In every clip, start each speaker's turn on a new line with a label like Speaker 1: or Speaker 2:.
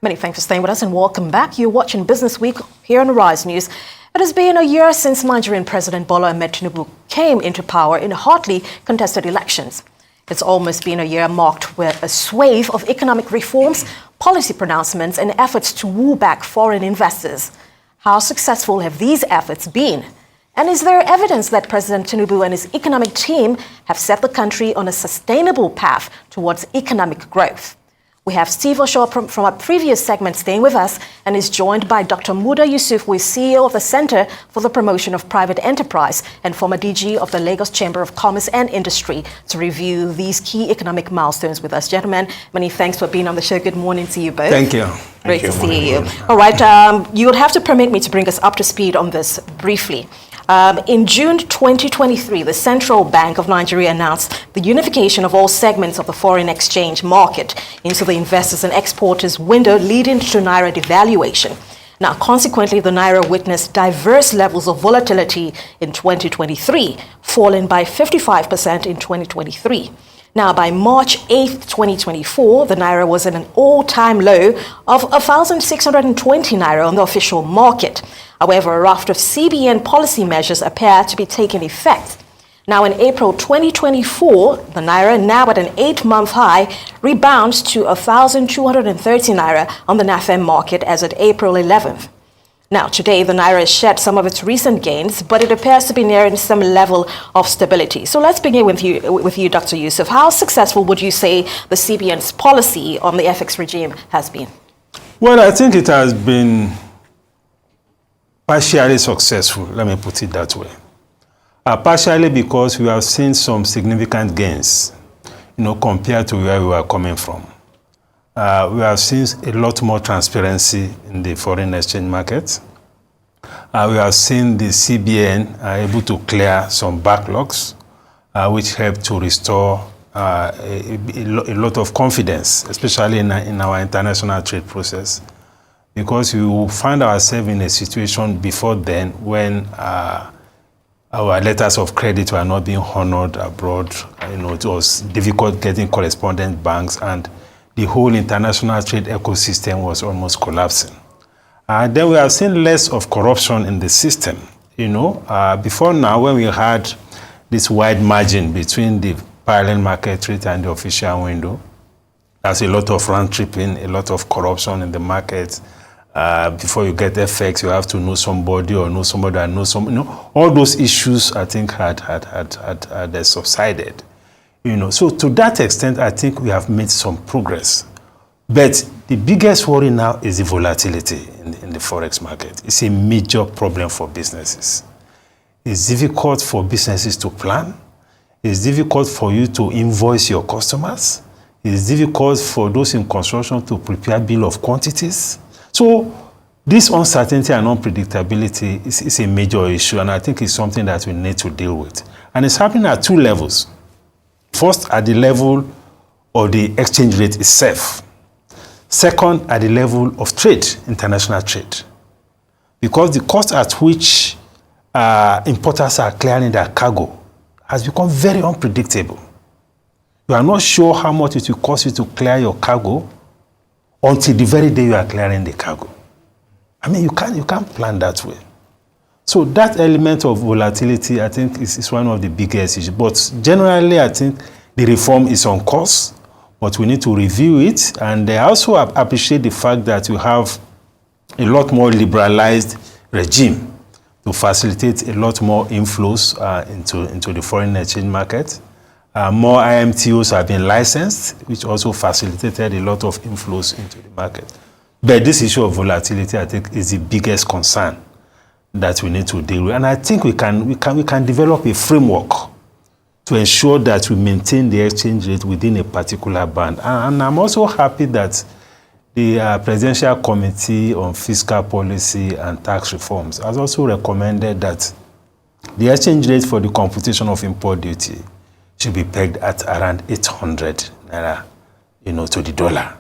Speaker 1: Many thanks for staying with us and welcome back. You're watching Business Week here on Rise News. It has been a year since Nigerian President Bola Ahmed Tinubu came into power in hotly contested elections. It's almost been a year marked with a swathe of economic reforms, policy pronouncements and efforts to woo back foreign investors. How successful have these efforts been? And is there evidence that President Tinubu and his economic team have set the country on a sustainable path towards economic growth? We have Steve Oshaw from our previous segment staying with us and is joined by Dr. Muda Yusuf, who is CEO of the Center for the Promotion of Private Enterprise and former DG of the Lagos Chamber of Commerce and Industry, to review these key economic milestones with us. Gentlemen, many thanks for being on the show. Good morning to you both.
Speaker 2: Thank you.
Speaker 1: Great to see you. All right, you would have to permit me to bring us up to speed on this briefly. In June 2023, the Central Bank of Nigeria announced the unification of all segments of the foreign exchange market into the investors and exporters window, leading to Naira devaluation. Now, consequently, the Naira witnessed diverse levels of volatility in 2023, falling by 55% in 2023. Now, by March 8th, 2024, the Naira was at an all-time low of 1,620 Naira on the official market. However, a raft of CBN policy measures appear to be taking effect. Now, in April 2024, the Naira, now at an 8-month high, rebounds to 1,230 Naira on the NAFEM market as at April 11th. Now, today, the Naira has shed some of its recent gains, but it appears to be nearing some level of stability. So let's begin with you, Dr. Yusuf. How successful would you say the CBN's policy on the FX regime has been?
Speaker 2: Well, I think it has been partially successful, let me put it that way. Partially because we have seen some significant gains, compared to where we were coming from. We have seen a lot more transparency in the foreign exchange market. We have seen the CBN able to clear some backlogs, which help to restore a lot of confidence, especially in our international trade process. Because we will find ourselves in a situation before then when our letters of credit were not being honored abroad. It was difficult getting correspondent banks, and the whole international trade ecosystem was almost collapsing. Then we have seen less of corruption in the system. Before now, when we had this wide margin between the parallel market rate and the official window, there's a lot of round tripping, a lot of corruption in the market. Before you get FX, you have to know somebody or know somebody that knows somebody. All those issues, I think, had subsided. So to that extent, I think we have made some progress. But the biggest worry now is the volatility in the forex market. It's a major problem for businesses. It's difficult for businesses to plan. It's difficult for you to invoice your customers. It's difficult for those in construction to prepare bill of quantities. So this uncertainty and unpredictability is a major issue, and I think it's something that we need to deal with. And it's happening at two levels. First, at the level of the exchange rate itself. Second, at the level of trade, international trade. Because the cost at which importers are clearing their cargo has become very unpredictable. You are not sure how much it will cost you to clear your cargo until the very day you are clearing the cargo. You can't plan that way. So that element of volatility, I think, is one of the biggest issues. But generally, I think the reform is on course, but we need to review it. And I also appreciate the fact that we have a lot more liberalized regime to facilitate a lot more inflows into the foreign exchange market. More IMTOs have been licensed, which also facilitated a lot of inflows into the market. But this issue of volatility, I think, is the biggest concern that we need to deal with. And I think we can develop a framework to ensure that we maintain the exchange rate within a particular band. And I'm also happy that the Presidential Committee on Fiscal Policy and Tax Reforms has also recommended that the exchange rate for the computation of import duty should be pegged at around 800 Naira, to the dollar.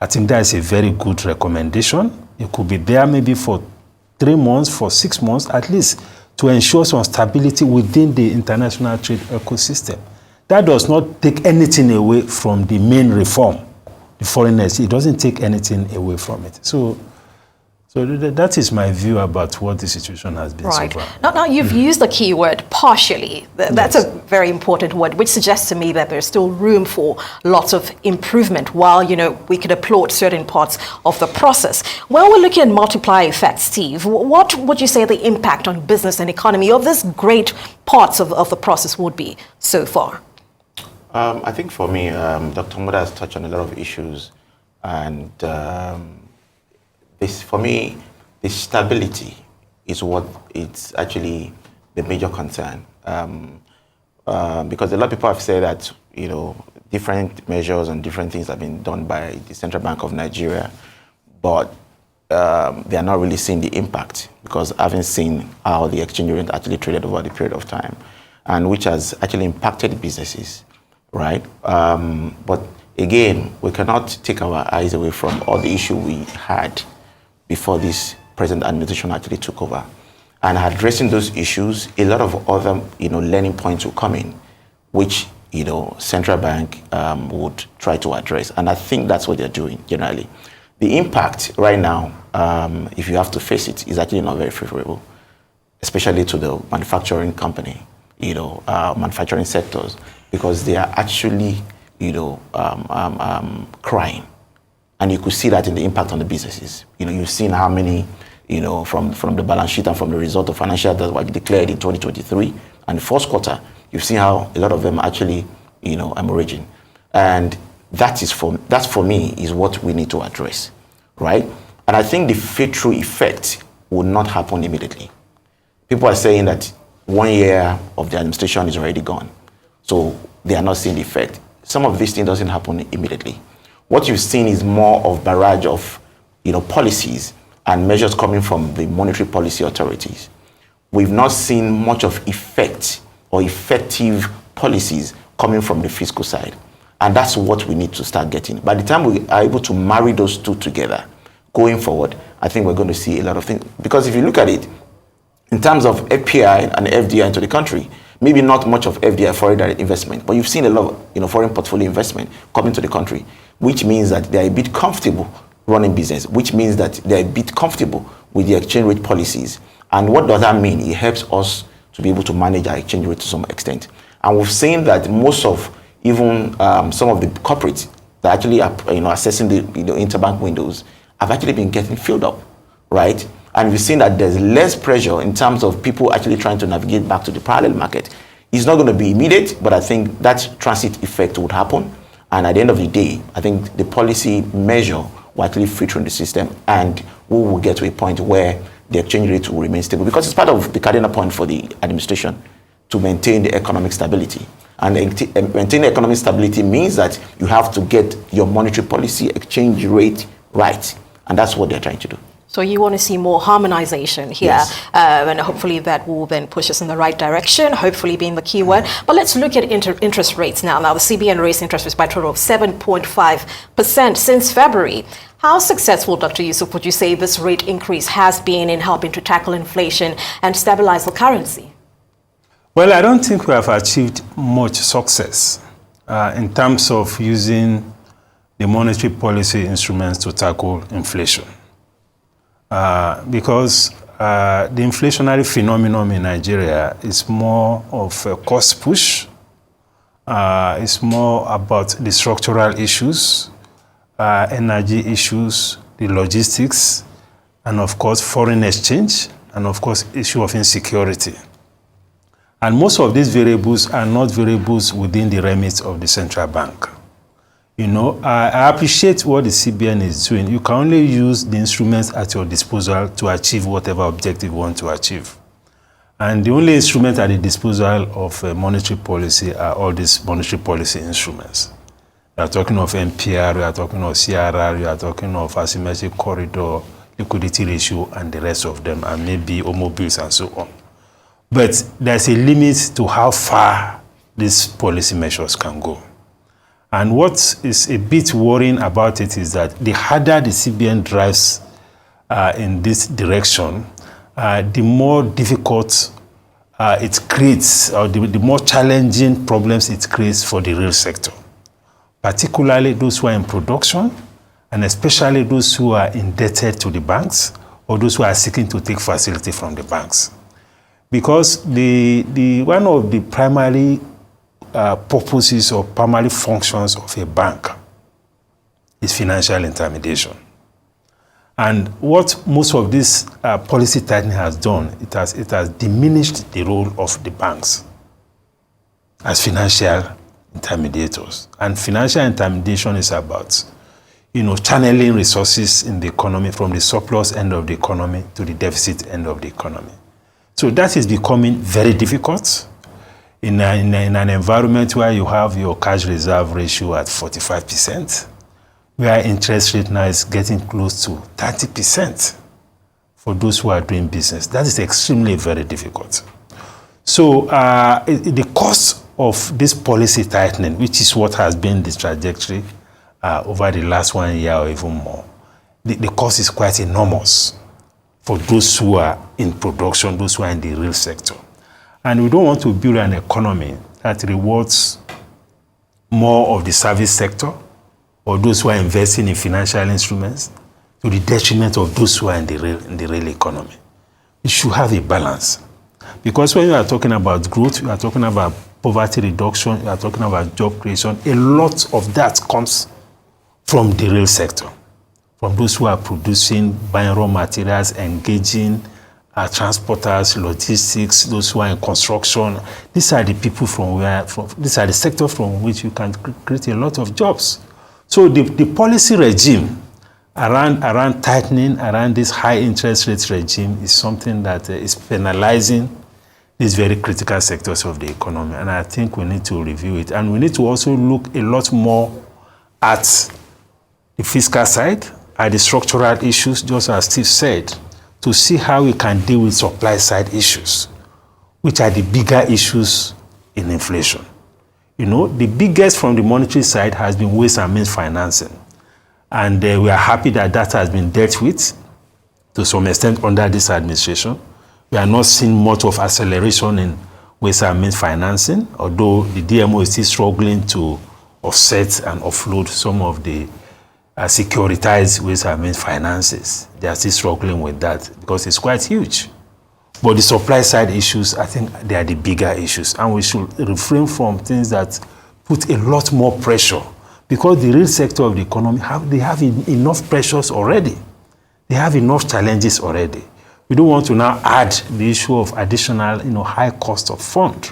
Speaker 2: I think that is a very good recommendation. It could be there maybe for 3 months, for 6 months, at least, to ensure some stability within the international trade ecosystem. That does not take anything away from the main reform the foreigners, it doesn't take anything away from it. So that is my view about what the situation has been so far.
Speaker 1: Now you've used the key word partially. That's a very important word, which suggests to me that there's still room for lots of improvement. While, we could applaud certain parts of the process. When we're looking at multiplier effects, Steve, what would you say the impact on business and economy of this great parts of the process would be so far?
Speaker 3: I think for me, Dr. Muda has touched on a lot of issues, and for me, the stability is what it's actually the major concern. Because a lot of people have said that, different measures and different things have been done by the Central Bank of Nigeria, but they are not really seeing the impact, because I haven't seen how the exchange rate actually traded over the period of time, and which has actually impacted businesses, right? But again, we cannot take our eyes away from all the issue we had before this present administration actually took over. And addressing those issues, a lot of other, learning points will come in, which, central bank would try to address. And I think that's what they're doing generally. The impact right now, if you have to face it, is actually not very favorable, especially to the manufacturing company, manufacturing sectors, because they are actually, crying. And you could see that in the impact on the businesses. You've seen how many, from the balance sheet and from the result of financial that were declared in 2023 and the first quarter, you've seen how a lot of them actually, hemorrhaging. And that's for me is what we need to address, right? And I think the filter effect will not happen immediately. People are saying that 1 year of the administration is already gone, so they are not seeing the effect. Some of these things doesn't happen immediately. What you've seen is more of barrage of, policies and measures coming from the monetary policy authorities. We've not seen much of effect or effective policies coming from the fiscal side. And that's what we need to start getting. By the time we are able to marry those two together, going forward, I think we're going to see a lot of things. Because if you look at it, in terms of FPI and FDI into the country, maybe not much of FDI, foreign direct investment, but you've seen a lot of foreign portfolio investment coming to the country, which means that they're a bit comfortable running business, which means that they're a bit comfortable with the exchange rate policies. And what does that mean? It helps us to be able to manage our exchange rate to some extent. And we've seen that most of even some of the corporates that actually are accessing the interbank windows have actually been getting filled up, right? And we've seen that there's less pressure in terms of people actually trying to navigate back to the parallel market. It's not going to be immediate, but I think that transit effect would happen. And at the end of the day, I think the policy measure will actually filter in the system, and we will get to a point where the exchange rate will remain stable, because it's part of the cardinal point for the administration to maintain the economic stability. And maintaining economic stability means that you have to get your monetary policy exchange rate right. And that's what they're trying to do.
Speaker 1: So you want to see more harmonization here,
Speaker 3: yes.
Speaker 1: And hopefully that will then push us in the right direction, hopefully being the key word. But let's look at interest rates now. Now the CBN raised interest rates by a total of 7.5% since February. How successful, Dr. Yusuf, would you say this rate increase has been in helping to tackle inflation and stabilize the currency?
Speaker 2: Well, I don't think we have achieved much success in terms of using the monetary policy instruments to tackle inflation. Because the inflationary phenomenon in Nigeria is more of a cost push. It's more about the structural issues, energy issues, the logistics, and of course foreign exchange, and of course issue of insecurity. And most of these variables are not variables within the remit of the central bank. I appreciate what the CBN is doing. You can only use the instruments at your disposal to achieve whatever objective you want to achieve. And the only instrument at the disposal of monetary policy are all these monetary policy instruments. We are talking of MPR, we are talking of CRR, we are talking of asymmetric corridor, liquidity ratio, and the rest of them, and maybe automobiles and so on. But there's a limit to how far these policy measures can go. And what is a bit worrying about it is that the harder the CBN drives in this direction, the more difficult it creates, or the more challenging problems it creates for the real sector. particularly those who are in production, and especially those who are indebted to the banks or those who are seeking to take facility from the banks. Because one of the primary purposes or primary functions of a bank is financial intermediation. And what most of this policy tightening has done, it has diminished the role of the banks as financial intermediators. And financial intermediation is about, channeling resources in the economy from the surplus end of the economy to the deficit end of the economy. So that is becoming very difficult in an environment where you have your cash reserve ratio at 45%, where interest rate now is getting close to 30% for those who are doing business. That is extremely very difficult. So the cost of this policy tightening, which is what has been the trajectory over the last 1 year or even more, the cost is quite enormous for those who are in production, those who are in the real sector. And we don't want to build an economy that rewards more of the service sector or those who are investing in financial instruments to the detriment of those who are in the real economy. We should have a balance. Because when you are talking about growth, you are talking about poverty reduction, you are talking about job creation, a lot of that comes from the real sector, from those who are producing, buying raw materials, engaging transporters, logistics, those who are in construction. These are the people these are the sectors from which you can create a lot of jobs. So the policy regime around tightening, around this high interest rate regime is something that is penalizing these very critical sectors of the economy. And I think we need to review it. And we need to also look a lot more at the fiscal side, at the structural issues, just as Steve said, to see how we can deal with supply side issues, which are the bigger issues in inflation. The biggest from the monetary side has been waste and means financing. And we are happy that has been dealt with to some extent under this administration. We are not seeing much of acceleration in waste and means financing, although the DMO is still struggling to offset and offload some of the securitized waste and means finances. They are still struggling with that because it's quite huge. But the supply side issues, I think they are the bigger issues. And we should refrain from things that put a lot more pressure, because the real sector of the economy, they have enough pressures already. They have enough challenges already. We don't want to now add the issue of additional, high cost of fund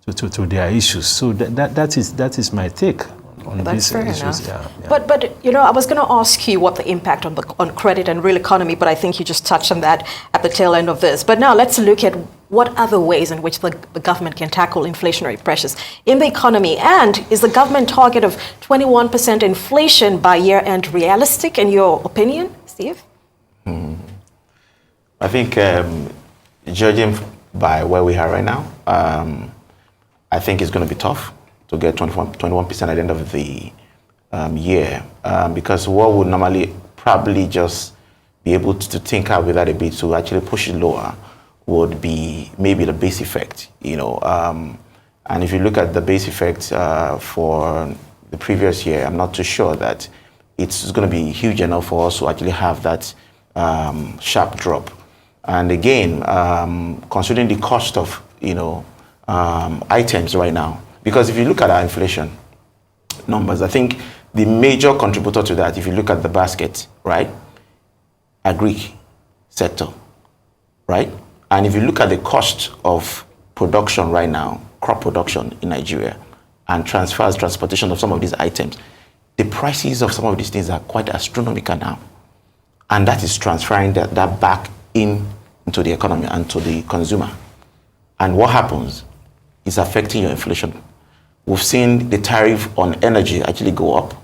Speaker 2: to their issues. So that is my take on these issues. Yeah.
Speaker 1: But I was going to ask you what the impact on credit and real economy, but I think you just touched on that at the tail end of this. But now let's look at what other ways in which the government can tackle inflationary pressures in the economy. And is the government target of 21% inflation by year end realistic, in your opinion, Steve?
Speaker 3: I think judging by where we are right now, I think it's going to be tough to get 21% at the end of the year, because what would normally probably just be able to tinker with that a bit to actually push it lower would be maybe the base effect, and if you look at the base effect for the previous year, I'm not too sure that it's going to be huge enough for us to actually have that sharp drop. And again, considering the cost of items right now, because if you look at our inflation numbers, I think the major contributor to that, if you look at the basket, right, agri sector, right, and if you look at the cost of production right now, crop production in Nigeria, and transportation of some of these items, the prices of some of these things are quite astronomical now, and that is transferring that back into the economy and to the consumer. And what happens is affecting your inflation. We've seen the tariff on energy actually go up.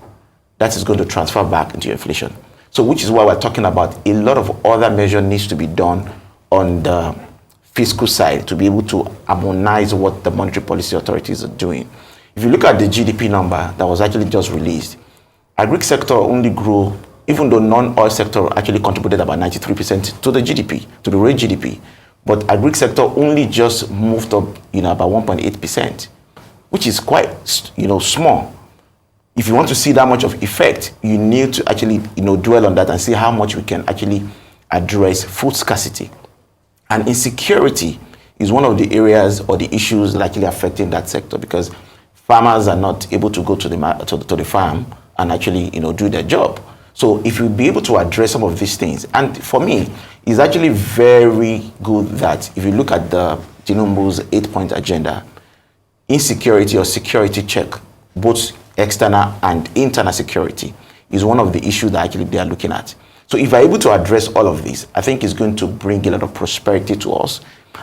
Speaker 3: That is going to transfer back into your inflation. So which is why we're talking about a lot of other measures needs to be done on the fiscal side to be able to harmonize what the monetary policy authorities are doing. If you look at the GDP number that was actually just released, agri sector only grew, even though non-oil sector actually contributed about 93% to the GDP, to the real GDP. But agri sector only just moved up, about 1.8%, which is quite, small. If you want to see that much of effect, you need to actually, dwell on that and see how much we can actually address food scarcity. And insecurity is one of the areas or the issues likely affecting that sector, because farmers are not able to go to the farm and actually, do their job. So if you be able to address some of these things, and for me, it's actually very good that if you look at the Tinubu'S 8-point agenda, insecurity or security check, both external and internal security, is one of the issues that actually they are looking at. So if we're able to address all of this, I think it's going to bring a lot of prosperity to us,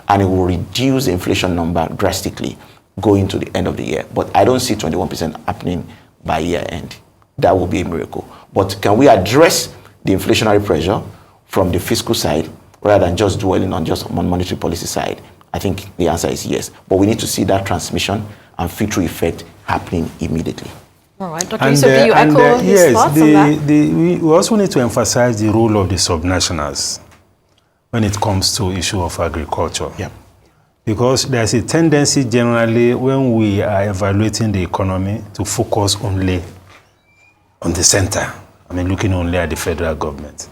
Speaker 3: and it will reduce the inflation number drastically going to the end of the year. But I don't see 21% happening by year end. That will be a miracle. But can we address the inflationary pressure from the fiscal side rather than just dwelling on just on monetary policy side? I think the answer is yes. But we need to see that transmission and filter effect happening immediately.
Speaker 1: All right, Dr. Yusuf, do you echo his thoughts on that?
Speaker 2: We also need to emphasize the role of the subnationals when it comes to issue of agriculture.
Speaker 3: Yeah.
Speaker 2: Because there's a tendency generally when we are evaluating the economy to focus only on the center. I mean, looking only at the federal government.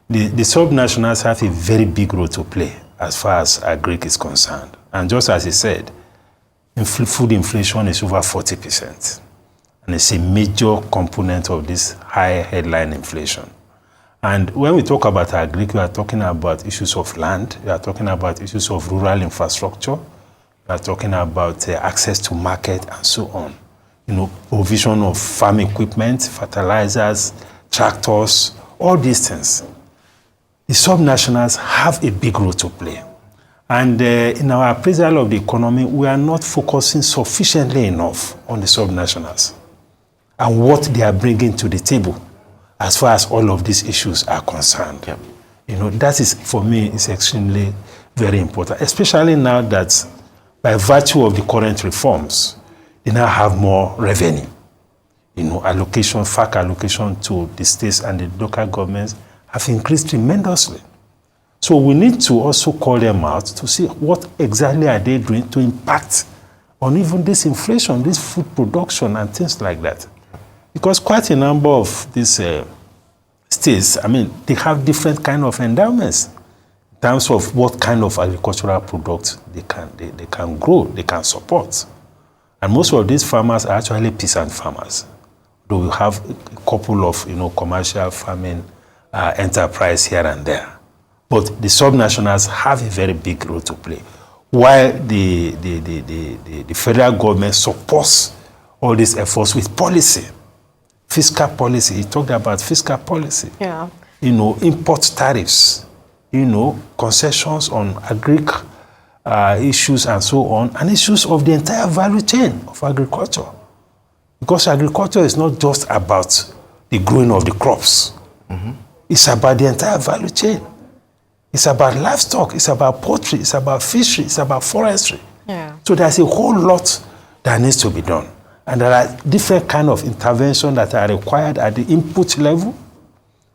Speaker 2: The subnationals have a very big role to play as far as agric is concerned. And just as he said, food inflation is over 40%. And it's a major component of this high headline inflation. And when we talk about agric, we are talking about issues of land, we are talking about issues of rural infrastructure, we are talking about access to market and so on. Provision of farm equipment, fertilizers, tractors, all these things. The subnationals have a big role to play. And in our appraisal of the economy, we are not focusing sufficiently enough on the subnationals and what they are bringing to the table as far as all of these issues are concerned. Yep. That is, for me, is extremely very important, especially now that by virtue of the current reforms, they now have more revenue. Allocation, FAC allocation to the states and the local governments have increased tremendously. So we need to also call them out to see what exactly are they doing to impact on even this inflation, this food production and things like that. Because quite a number of these states, they have different kind of endowments in terms of what kind of agricultural products they can grow, they can support. And most of these farmers are actually peasant farmers. Though we have a couple of commercial farming enterprise here and there. But the subnationals have a very big role to play. While the federal government supports all these efforts with policy, fiscal policy. He talked about fiscal policy.
Speaker 1: Yeah.
Speaker 2: Import tariffs, concessions on agric issues and so on, and issues of the entire value chain of agriculture. Because agriculture is not just about the growing of the crops. Mm-hmm. It's about the entire value chain. It's about livestock, it's about poultry, it's about fishery, it's about forestry.
Speaker 1: Yeah.
Speaker 2: So there's a whole lot that needs to be done. And there are different kinds of interventions that are required at the input level,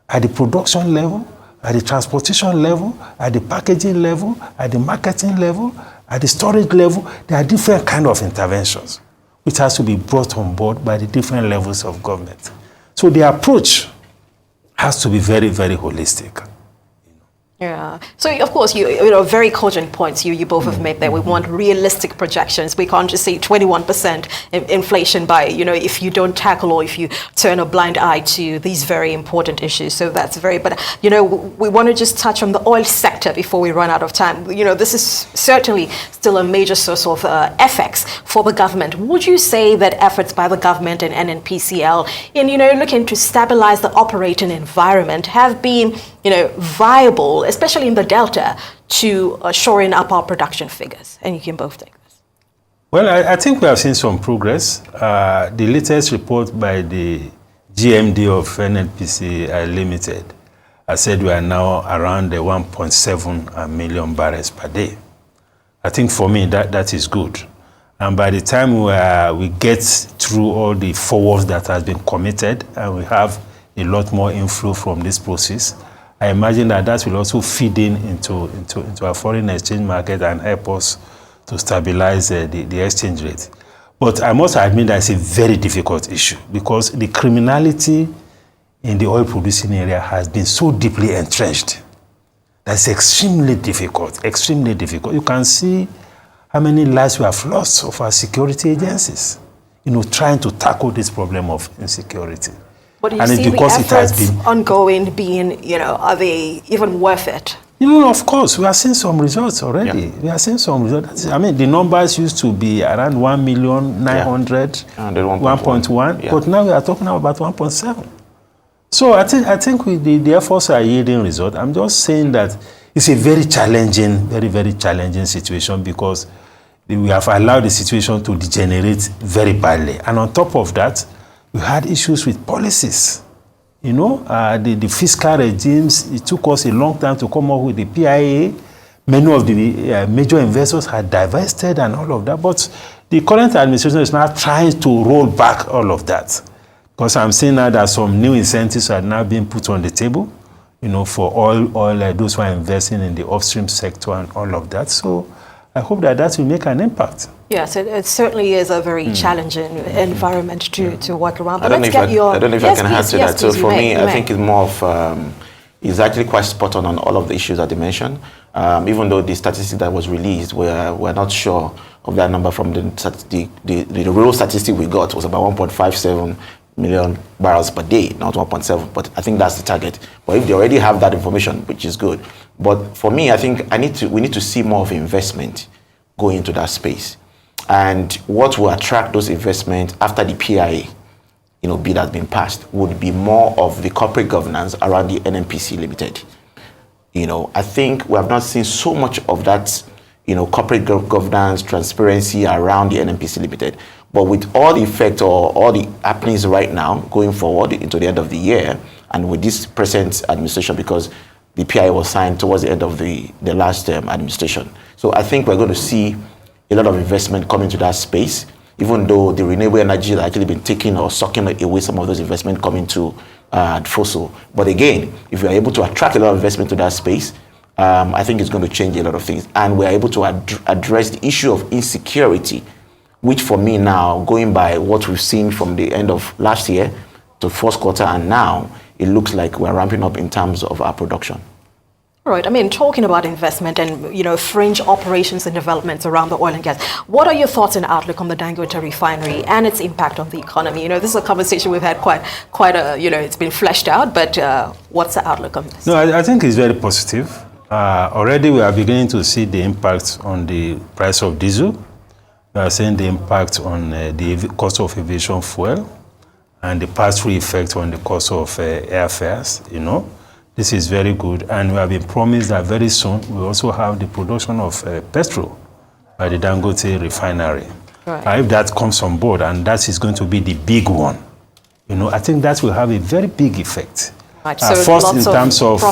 Speaker 2: at the production level, at the transportation level, at the packaging level, at the marketing level, at the storage level. There are different kinds of interventions which has to be brought on board by the different levels of government. So the approach has to be very, very holistic.
Speaker 1: Yeah. So, of course, very cogent points you both have made there. We want realistic projections. We can't just say 21% inflation by, if you don't tackle or if you turn a blind eye to these very important issues. So that's but, we want to just touch on the oil sector before we run out of time. This is certainly still a major source of FX for the government. Would you say that efforts by the government and NNPCL in, looking to stabilize the operating environment have been, viable, especially in the Delta, to shoring up our production figures? And you can both take this.
Speaker 2: Well, I think we have seen some progress. The latest report by the GMD of NNPC Limited said we are now around the 1.7 million barrels per day. I think for me that is good. And by the time we get through all the forwards that has been committed and we have a lot more inflow from this process, I imagine that will also feed into our foreign exchange market and help us to stabilize the exchange rate. But I must admit that it's a very difficult issue because the criminality in the oil producing area has been so deeply entrenched. That's extremely difficult, extremely difficult. You can see how many lives we have lost of our security agencies, trying to tackle this problem of insecurity.
Speaker 1: But do you see the efforts ongoing being, are they even worth it?
Speaker 2: Of course, we are seeing some results already. Yeah. We are seeing some results. I mean, the numbers used to be around 1,900,000, 1.1, yeah. But now we are talking about 1.7. So I think the efforts are yielding results. I'm just saying that it's a very challenging, very, very challenging situation because we have allowed the situation to degenerate very badly. And on top of that, we had issues with policies. The fiscal regimes, it took us a long time to come up with the PIA. Many of the major investors had divested and all of that. But the current administration is now trying to roll back all of that. Because I'm seeing now that some new incentives are now being put on the table, for all those who are investing in the upstream sector and all of that. So I hope that will make an impact. Yes,
Speaker 1: it certainly is a very challenging environment to work around. But
Speaker 3: I don't know if I can add to that. So for me, I think it's more of, it's actually quite spot on all of the issues that they mentioned. Even though the statistic that was released, we're not sure of that number from the real statistic we got was about 1.57 million barrels per day, not 1.7, but I think that's the target. But if they already have that information, which is good. But for me, I think we need to see more of investment going into that space. And what will attract those investments after the PIA, bill has been passed, would be more of the corporate governance around the NNPC Limited. I think we have not seen so much of that, corporate governance, transparency around the NNPC Limited. But with all the effect or all the happenings right now going forward into the end of the year, and with this present administration, because the PIA was signed towards the end of the last administration. So I think we're going to see a lot of investment coming to that space, even though the renewable energy has actually been taking or sucking away some of those investment coming to fossil. But again, if we are able to attract a lot of investment to that space, I think it's going to change a lot of things. And we're able to address the issue of insecurity, which for me now, going by what we've seen from the end of last year to first quarter and now, it looks like we're ramping up in terms of our production.
Speaker 1: Right. I mean, talking about investment and, fringe operations and developments around the oil and gas, what are your thoughts and outlook on the Dangote refinery and its impact on the economy? This is a conversation we've had quite a, it's been fleshed out, but what's the outlook on this?
Speaker 2: No, I think it's very positive. Already we are beginning to see the impact on the price of diesel. We are seeing the impact on the cost of aviation fuel and the pass-through effect on the cost of airfares, This is very good, and we have been promised that very soon we also have the production of petrol by the Dangote refinery. Right. If that comes on board, and that is going to be the big one, I think that will have a very big effect.
Speaker 1: Right. So
Speaker 2: first, in terms of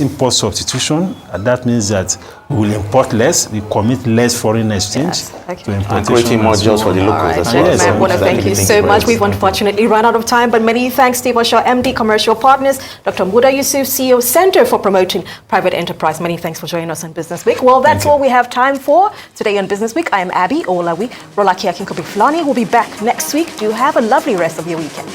Speaker 2: import substitution, that means that we will import less, we commit less foreign exchange to importation.
Speaker 3: And creating more jobs for the locals as well.
Speaker 1: I want to thank you so much. We've unfortunately run out of time, but many thanks, Steve Oshaw, MD Commercial Partners, Dr. Muda Yusuf, CEO, Center for Promoting Private Enterprise. Many thanks for joining us on Business Week. Well, that's all we have time for today on Business Week. I am Abby Olawi. Rolaki Akinkobi Flani will be back next week. Do have a lovely rest of your weekend.